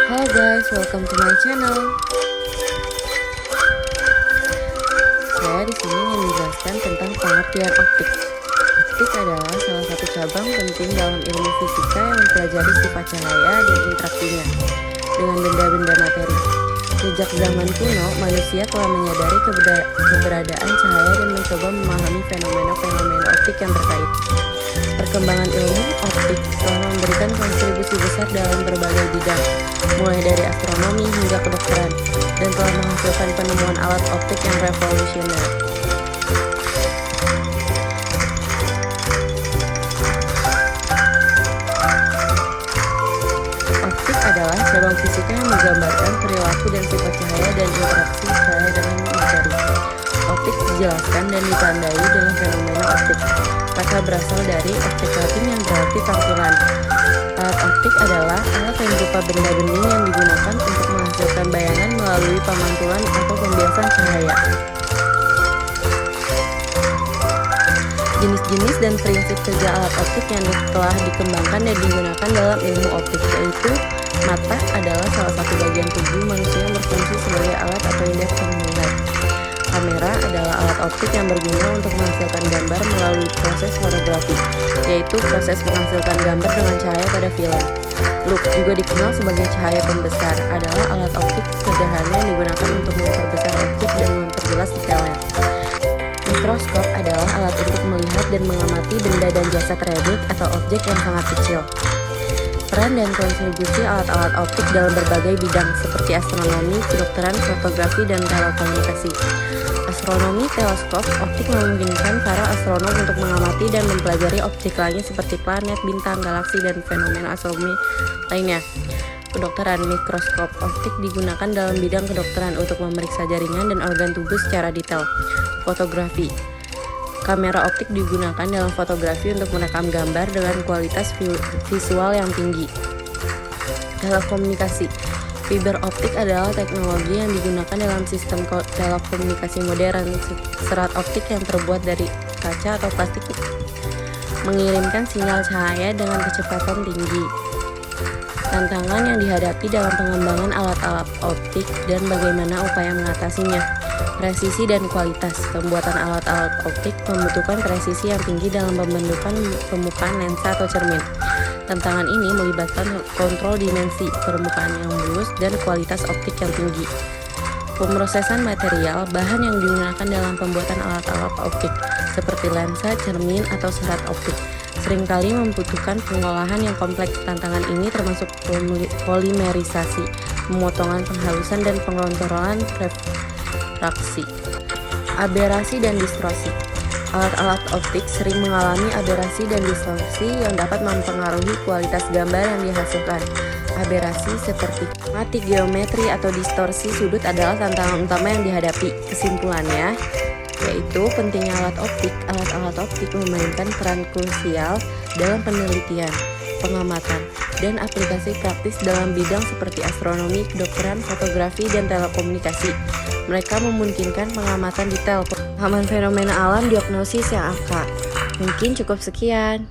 Halo guys, welcome to my channel. Saya di sini ingin menjelaskan tentang pengertian optik. Optik adalah salah satu cabang penting dalam ilmu fisika yang mempelajari sifat cahaya dan interaksinya dengan benda-benda materi. Sejak zaman kuno, manusia telah menyadari keberadaan cahaya dan mencoba memahami fenomena-fenomena optik yang terkait. Perkembangan ilmu optik telah memberikan kontribusi besar dalam berbagai bidang, mulai dari astronomi hingga kedokteran, dan telah menghasilkan penemuan alat optik yang revolusioner. Optik adalah cabang fisika yang menggambarkan perilaku dan sifat cahaya dan interaksi cahaya dengan materi. Optik dijelaskan dan ditandai dengan fenomena optik. Kata berasal dari optik Latin yang berarti tampilan. Alat optik adalah alat yang berupa benda bening yang digunakan untuk menghasilkan bayangan melalui pemantulan atau pembiasan cahaya. Jenis-jenis dan prinsip kerja alat optik yang telah dikembangkan dan digunakan dalam ilmu optik yaitu mata adalah salah satu bagian tubuh manusia yang berfungsi sebagai alat atau indera penglihatan. Kamera adalah alat optik yang berguna untuk menghasilkan gambar melalui proses fotografi, yaitu proses menghasilkan gambar dengan cahaya pada film. Loop, juga dikenal sebagai cahaya pembesar, adalah alat optik sederhana yang digunakan untuk memperbesar objek dan memperjelas detailnya. Mikroskop adalah alat untuk melihat dan mengamati benda dan jasad relik atau objek yang sangat kecil. Peran dan kontribusi alat-alat optik dalam berbagai bidang seperti astronomi, kedokteran, fotografi, dan telekomunikasi. Astronomi, teleskop optik memungkinkan para astronom untuk mengamati dan mempelajari objek langit seperti planet, bintang, galaksi, dan fenomena astronomi lainnya. Kedokteran, mikroskop optik digunakan dalam bidang kedokteran untuk memeriksa jaringan dan organ tubuh secara detail. Fotografi. Kamera optik digunakan dalam fotografi untuk merekam gambar dengan kualitas visual yang tinggi. Telekomunikasi. Fiber optik adalah teknologi yang digunakan dalam sistem telekomunikasi modern. Serat optik yang terbuat dari kaca atau plastik mengirimkan sinyal cahaya dengan kecepatan tinggi. Tantangan yang dihadapi dalam pengembangan alat-alat optik dan bagaimana upaya mengatasinya. Presisi dan kualitas. Pembuatan alat-alat optik membutuhkan presisi yang tinggi dalam pembentukan permukaan lensa atau cermin. Tantangan ini melibatkan kontrol dimensi, permukaan yang mulus, dan kualitas optik yang tinggi. Pemrosesan material, bahan yang digunakan dalam pembuatan alat-alat optik, seperti lensa, cermin, atau serat optik, seringkali membutuhkan pengolahan yang kompleks. Tantangan ini termasuk polimerisasi, pemotongan, penghalusan, dan pengontrolan refraksi. Aberasi dan distorsi. Alat-alat optik sering mengalami aberasi dan distorsi yang dapat mempengaruhi kualitas gambar yang dihasilkan. Aberasi seperti mati geometri atau distorsi sudut adalah tantangan utama yang dihadapi. Kesimpulannya, yaitu pentingnya alat optik. Alat-alat optik memainkan peran krusial dalam penelitian, pengamatan, dan aplikasi praktis dalam bidang seperti astronomi, kedokteran, fotografi, dan telekomunikasi. Mereka memungkinkan pengamatan detail, pemahaman fenomena alam, diagnosis yang angka. Mungkin cukup sekian.